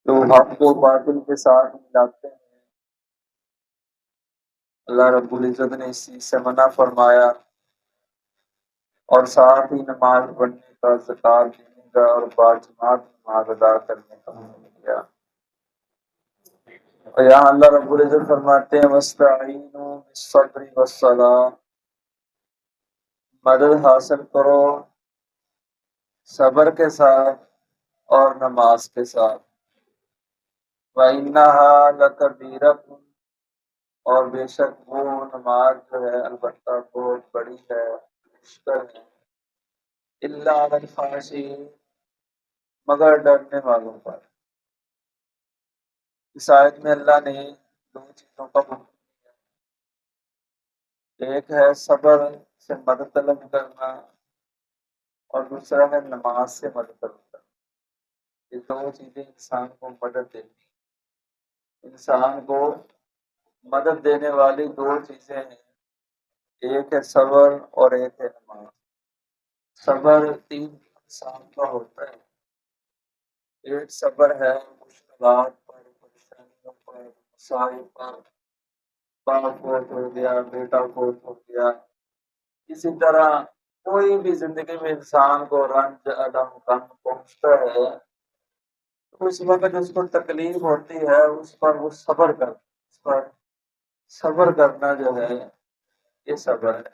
تو حق کو باطل کے ساتھ ملاتے ہیں۔ اللہ رب العزت نے اس چیز سے منع فرمایا، اور ساتھ ہی نماز پڑھنے کا، زکوٰۃ دینے کا اور باجماعت نماز ادا کرنے کا حکم دیا۔ اور یہاں اللہ رب العزت فرماتے ہیں وَاسْتَعِینُوا بِالصَّبْرِ وَالصَّلَاةِ، مدد حاصل کرو صبر کے ساتھ اور نماز کے ساتھ۔ وَإِنَّهَا لَكَبِیرَةٌ، اور بے شک وہ نماز جو ہے البتہ بہت بڑی ہے، مشکل ہے۔ إِلَّا عَلَى الْخَاشِعِينَ، مگر ڈرنے والوں پر۔ اس آیت میں اللہ نے دو چیزوں کا حکم دیا، ایک ہے صبر سے مدد طلب کرنا، اور دوسرا ہے نماز سے مدد طلب کرنا۔ یہ دو چیزیں انسان کو مدد دیتی ہیں۔ انسان کو مدد دینے والی دو چیزیں ہیں، ایک ہے صبر اور ایک ہے نماز۔ صبر تین انسان کا ہوتا ہے، ایک صبر ہے مشکلات پر، پریشانیوں پر، مسائل پر، باپ فوت ہو گیا، بیٹا فوت ہو گیا، اسی طرح کوئی بھی زندگی میں انسان کو رنج عدم غم پہنچتا ہے، اس وقت اس کو تکلیف ہوتی ہے، اس پر وہ صبر کرتا ہے۔ اس پر صبر کرنا جو ہے یہ صبر ہے۔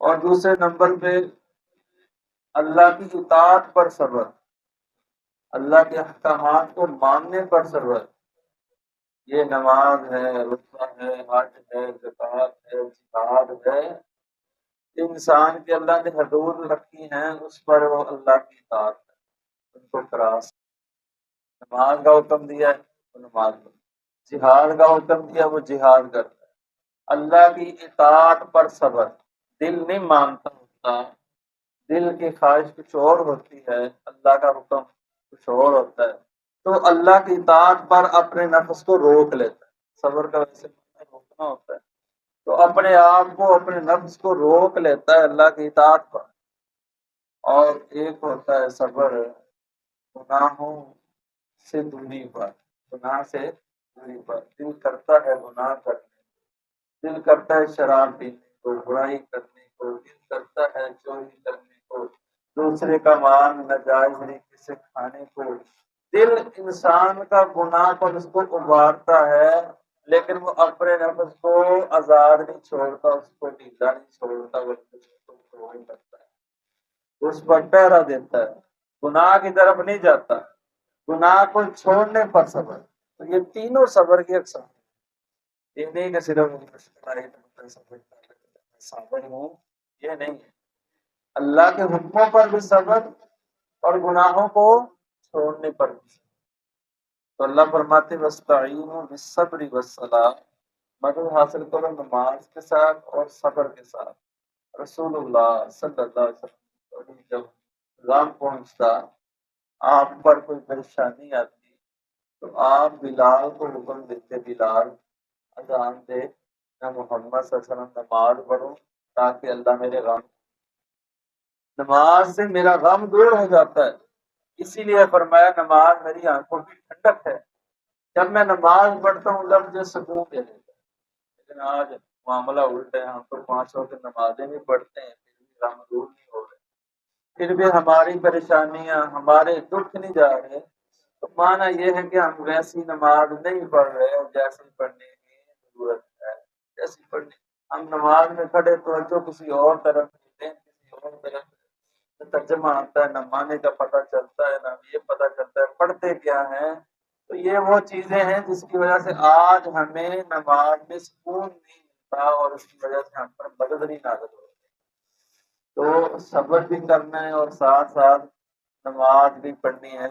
اور دوسرے نمبر پہ اللہ کی اطاعت پر صبر، اللہ کے احکامات کو ماننے پر صبر۔ یہ نماز ہے، روزہ ہے، حج ہے، زکوٰۃ ہے، جہاد ہے، انسان کے اللہ نے حدود رکھی ہیں، اس پر وہ اللہ کی اطاعت ہے، ان کو کراس۔ نماز کا حکم دیا ہے وہ نماز پڑھتا ہے، جہاد کا حکم دیا وہ جہاد کرتا ہے۔ اللہ کی اطاعت پر صبر، دل نہیں مانتا ہوتا، دل کی خواہش کچھ اور ہوتی ہے، اللہ کا حکم کچھ اور ہوتا ہے، تو اللہ کی اطاعت پر اپنے نفس کو روک لیتا ہے۔ صبر کا ویسے روکنا ہوتا ہے، تو اپنے آپ کو، اپنے نفس کو روک لیتا ہے اللہ کی اطاعت پر۔ اور ایک ہوتا ہے صبر گناہوں سے دوری پر، گناہ سے دوری پر۔ دل کرتا ہے گناہ کرنے، دل کرتا ہے شراب پینے کو، برائی کرنے کو، دل کرتا ہے چوری کرنے کو، دوسرے کا مال ناجائز طریقے سے کھانے کو۔ دل انسان کا گناہ پر اس کو ابھارتا ہے، لیکن وہ اپنے نفس کو آزاد نہیں چھوڑتا، اس کو ڈھیلا نہیں چھوڑتا، وہ کرتا ہے، اس پر پہرا دیتا ہے، گناہ کی طرف نہیں جاتا، گناہ کو چھوڑنے پر صبر۔ تو یہ تینوں صبر کی اقسام ہیں، یہ نہیں کہ صرف صابر ہوں، یہ نہیں ہے۔ اللہ کے حکموں پر بھی صبر اور گناہوں کو چھوڑنے پر بھی صبر۔ تو اللہ فرماتے وَاسْتَعِینُوا بِالصَّبْرِ وَالصَّلَاةِ، مدد حاصل کرو نماز کے ساتھ اور صبر کے ساتھ۔ رسول اللہ صلی اللہ علیہ وسلم جب غم پہنچتا، آپ پر کوئی پریشانی آتی، تو آپ بلال کو حکم دیتے، بلال اذان دے، میں محمد صلی اللہ علیہ وسلم نماز پڑھوں تاکہ اللہ میرے غم، نماز سے میرا غم دور ہو جاتا ہے۔ اسی لیے فرمایا نماز میری آنکھوں کی ٹھنڈک ہے، جب میں نماز پڑھتا ہوں جب مجھے سکون دے دیتا ہے۔ لیکن آج معاملہ الٹا ہے، ہم تو 5 وقت نمازیں بھی پڑھتے ہیں، پھر بھی غم دور نہیں ہو رہے، پھر بھی ہماری پریشانیاں، ہمارے دکھ نہیں جا رہے۔ تو معنی یہ ہے کہ ہم ویسی نماز نہیں پڑھ رہے جیسی پڑھنے کی ضرورت ہے، جیسی پڑھنے ہم نماز میں کھڑے توجہ کسی اور طرف دیں، کسی اور طرف ترجمہ آتا ہے، نہ معنی کا پتہ چلتا ہے، نہ یہ پتہ چلتا ہے پڑھتے کیا ہیں۔ تو یہ وہ چیزیں ہیں جس کی وجہ سے آج ہمیں نماز میں سکون نہیں ملتا، اور اس کی وجہ سے ہم پر مدد نہیں نازل ہوتی۔ تو صبر بھی کرنا ہے اور ساتھ ساتھ نماز بھی پڑھنی ہے۔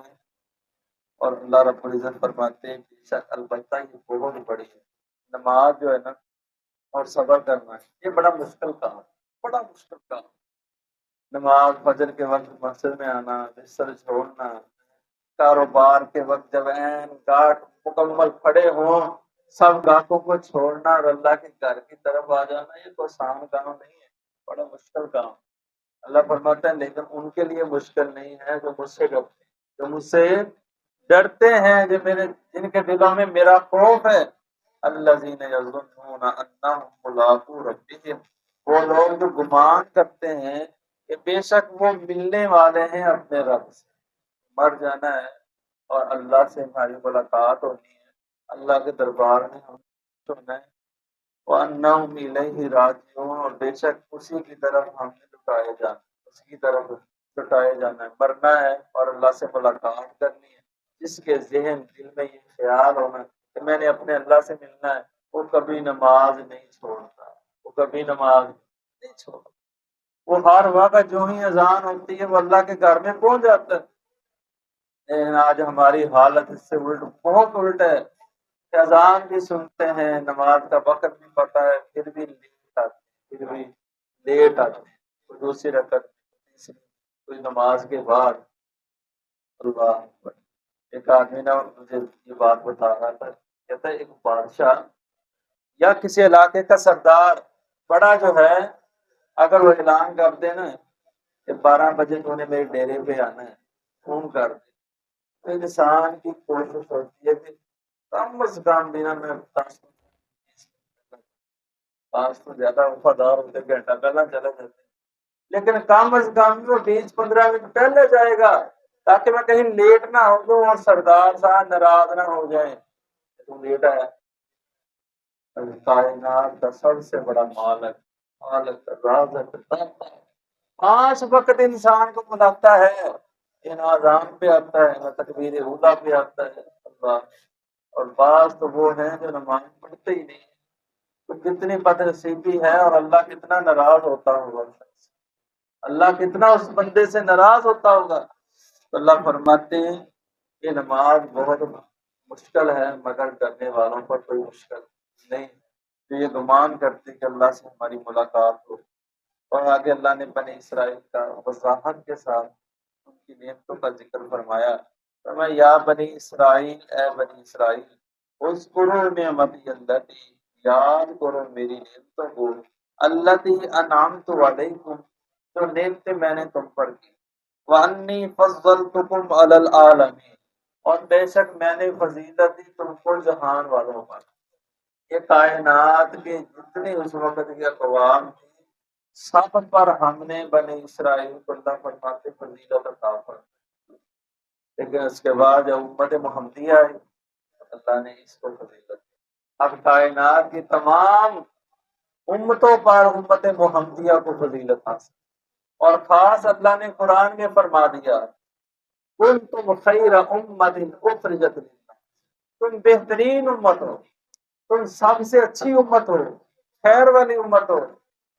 اور اللہ رب العزت فرماتے ہیں بے شک البتہ یہ بہت بڑی ہے نماز جو ہے نا، اور صبر کرنا ہے، یہ بڑا مشکل کام ہے، بڑا مشکل کام۔ نماز فجر کے وقت مسجد میں آنا، بستر چھوڑنا، کاروبار کے وقت جب عین گاہک مکمل کھڑے ہوں، سب گاہکوں کو چھوڑنا اور اللہ کے گھر کی طرف آ جانا، یہ کوئی آسان کام نہیں ہے، بڑا مشکل کام۔ اللہ فرماتا ہے لیکن ان کے لیے مشکل نہیں ہے جو مجھ سے ڈرتے ہیں، جو مجھ سے ڈرتے ہیں جو میرے جن کے دلوں میں میرا خوف ہے، الذین یظنون انہم ملاقو ربہم، وہ لوگ جو گمان کرتے ہیں کہ بے شک وہ ملنے والے ہیں اپنے رب سے، مر جانا ہے اور اللہ سے ہماری ملاقات ہونی ہے، اللہ کے دربار میں ہم سننا ہے، وَأَنَّهُمْ إِلَيْهِ رَاجِعُونَ، اور بے شک اسی کی طرف ہم نے لٹائے جانا، اس کی طرف لٹائے جانا ہے، مرنا ہے اور اللہ سے ملاقات کرنی ہے۔ جس کے ذہن دل میں یہ خیال ہونا کہ میں نے اپنے اللہ سے ملنا ہے، وہ کبھی نماز نہیں چھوڑتا، وہ کبھی نماز نہیں چھوڑتا، وہ ہر وقت جو ہی اذان ہوتی ہے وہ اللہ کے گھر میں پہنچ جاتا ہے۔ لیکن آج ہماری حالت اس سے بہت الٹ ہے کہ اذان بھی سنتے ہیں، نماز کا وقت بھی پتہ ہے، پھر بھی لیٹ آتے ہیں، کوئی دوسری رکعت، تیسری، کوئی نماز کے بعد۔ اللہ اکبر۔ ایک آدمی نے مجھے یہ بات بتا رہا تھا، کہتا ہے ایک بادشاہ یا کسی علاقے کا سردار بڑا جو ہے، اگر وہ اعلان کر دے نا کہ 12 بجے تو نے میرے ڈیرے پہ آنا ہے، فون کر دے، تو انسان کی کوشش ہوتی ہے کہ کم از کم بھی نا میں پانچ تو زیادہ وفادار ہوتے، گھنٹہ پہلا چلے جاتے، لیکن کم از کم وہ 20-15 منٹ پہلے جائے گا تاکہ میں کہیں لیٹ نہ ہو جاؤں اور سردار صاحب ناراض نہ ہو جائیں تو لیٹ آیا۔ کائنات کا سب سے بڑا مالک، مالک رازق، 5 وقت انسان کو بلاتا ہے، نہ اذان پہ آتا ہے، نہ تکبیر اولیٰ پہ آتا ہے اللہ، اور بعض تو وہ ہیں جو نماز پڑھتے ہی نہیں، تو کتنی بد نصیبی ہے، اور اللہ کتنا ناراض ہوتا ہوگا، اللہ کتنا اس بندے سے ناراض ہوتا ہوگا۔ تو اللہ فرماتے ہیں کہ نماز بہت مشکل ہے مگر کرنے والوں پر کوئی مشکل نہیں، تو یہ گمان کرتے کہ اللہ سے ہماری ملاقات ہو۔ اور آگے اللہ نے بنی اسرائیل کا وضاحت کے ساتھ ان کی نعمتوں کا ذکر فرمایا، فرمایا یا بنی اسرائیل، اے بنی اسرائیل، اذکروا نعمتی اللتی، یاد کرو میری نعمتوں کو، اللتی انعمت علیکم، جو نعمتیں میں نے تم پر کی، وانی فضلتکم علی العالمین، اور بے شک میں نے فضیلت دی تم کو جہان والوں پر۔ یہ کائنات کے جتنے اس وقت کے اقوام تھے سب پر ہم نے بنی اسرائیل کو اللہ فرماتے فضیلت عطا فرمائی، لیکن اس کے بعد جب امت محمدیہ آئی اللہ نے اس کو فضیلت دی۔ اب کائنات کی تمام امتوں پر امت محمدیہ کو فضیلت حاصل، اور خاص اللہ نے قرآن میں فرما دیا کنتم خیر امت اخرجت للناس، تم بہترین امت ہو، تم سب سے اچھی امت ہو، خیر والی امت ہو۔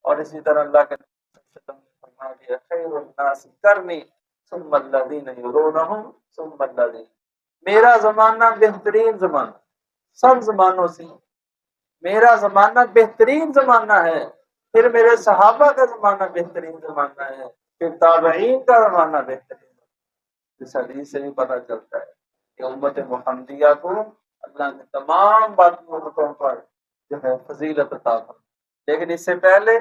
اور اسی طرح اللہ کے نبی نے فرما دیا خیر الناس کرنی ثم الذین یلونہم ثم الذین، میرا زمانہ بہترین زمانہ، سب زمانوں سے میرا زمانہ بہترین زمانہ ہے، پھر میرے صحابہ کا زمانہ بہترین زمانہ ہے، پھر تابعین کا زمانہ بہترین۔ اس حدیث سے بھی پتہ چلتا ہے کہ امت محمدیہ کو اللہ نے تمام باقی امتوں پر جو ہے فضیلت عطا فرمائی، لیکن اس سے پہلے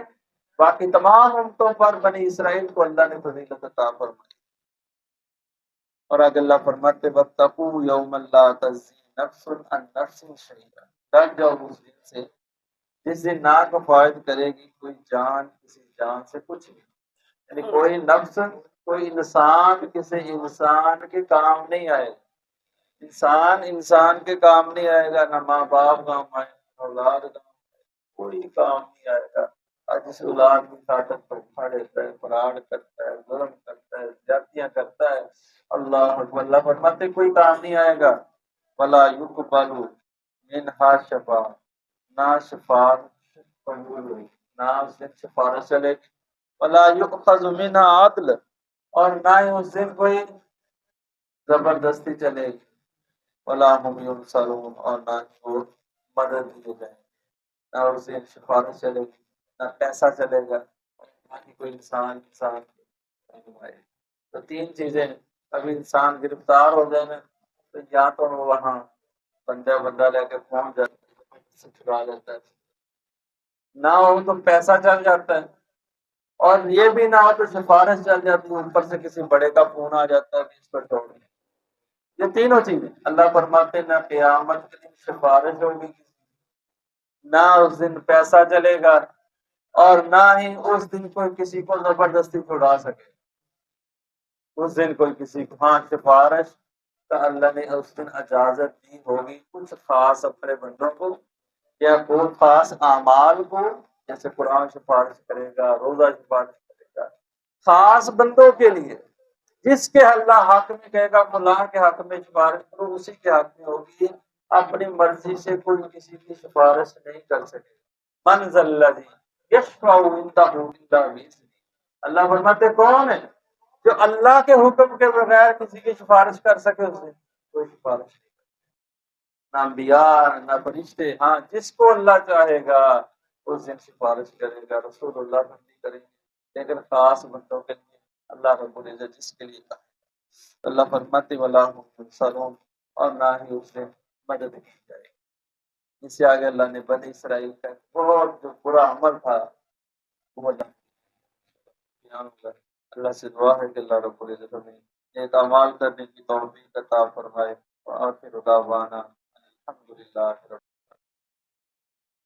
باقی تمام امتوں پر بنی اسرائیل کو اللہ نے فضیلت عطا فرمائی۔ اور آگے اللہ فرماتے واتقوا یوما لا تجزی نفس عن نفس شیئا، ڈر جاؤ اس دن سے جس دن نہ کفایت کرے گی کوئی جان کسی جان سے کچھ نہیں، یعنی کوئی نفس، کوئی انسان کسی انسان کے کام نہیں آئے گا، انسان کے کام نہیں آئے گا، نہ ماں باپ کام آئے گا، اولاد کام آئے گا، کوئی کام نہیں آئے گا۔ اور جس اولاد کی طاقت پر کھا دیتا ہے، فراڈ کرتا ہے، ظلم کرتا ہے، زیادتیاں کرتا ہے، اللہ اکبر، اللہ فرماتے کوئی کام نہیں آئے گا، ولا یقبل منہا شفاعۃ، نہ شفاعت قبول ہوئی، نہ اس دن سفارش چلے گی، ولا یؤخذ منہا عدل، اور نہ ہی اس دن کوئی زبردستی چلے گی، ولا هم ینصرون، اور نہ ہی وہ مدد دیے جائیں گے، نہ اس دن سفارش چلے گی، نہ پیسہ چلے گا، نہ ہی کوئی انسان کی رہنمائی۔ تو تین چیزیں، ابھی انسان گرفتار ہو جائے نا تو یا تو وہ وہاں بندہ لے کے پہنچ جاتا ہے سے چھڑا لیتا ہے، نہ ہو تو پیسہ چل جاتا ہے، اور یہ بھی نہ ہو تو سفارش چل جاتی ہے، اوپر سے کسی بڑے کا فون آ جاتا ہے کہ اس کو چھوڑ دیں۔ یہ تینوں چیزیں اللہ فرماتے نہ قیامت کے دن سفارش ہوگی، نہ اس دن پیسہ چلے گا، اور نہ ہی اس دن کوئی کسی کو زبردستی چھڑا سکے۔ اس دن کوئی کسی کو، ہاں سفارش تو اللہ نے اس دن اجازت دی ہوگی کچھ خاص اپنے بندوں کو، یا کوئی خاص اعمال کو، جیسے قرآن سفارش کرے گا، روزہ سفارش کرے گا، خاص بندوں کے لیے جس کے اللہ حق میں کہے گا فلاں کے حق میں سفارش کرو، اسی کے حق میں ہوگی، اپنی مرضی سے کوئی کسی کی سفارش نہیں کر سکے۔ من ذا الذی یشفع عندہ الا بإذنہ، اللہ فرماتے کون ہے جو اللہ کے حکم کے بغیر کسی کی سفارش کر سکے؟ اس سے کوئی سفارش نہیں، نہ انبیاء نہ فرشتے، ہاں جس کو اللہ چاہے گا اس دن سفارش کرے گا، رسول اللہ بھی کریں گے، لیکن خاص بندوں کے لیے اللہ رب العزت جس کے لیے کہا، اللہ فرماتے ولا هم ينصرون، اور نہ ہی اس سے مدد کی جائے گی۔ اس سے آگے اللہ نے بنی اسرائیل کا بہت جو برا عمل تھا وہ اللہ بیان کر، اللہ سے دعا ہے کہ اللہ رب العزت ہمیں نیک اعمال کرنے کی توفیق عطا فرمائے، وآخر دعوانا الحمدللہ۔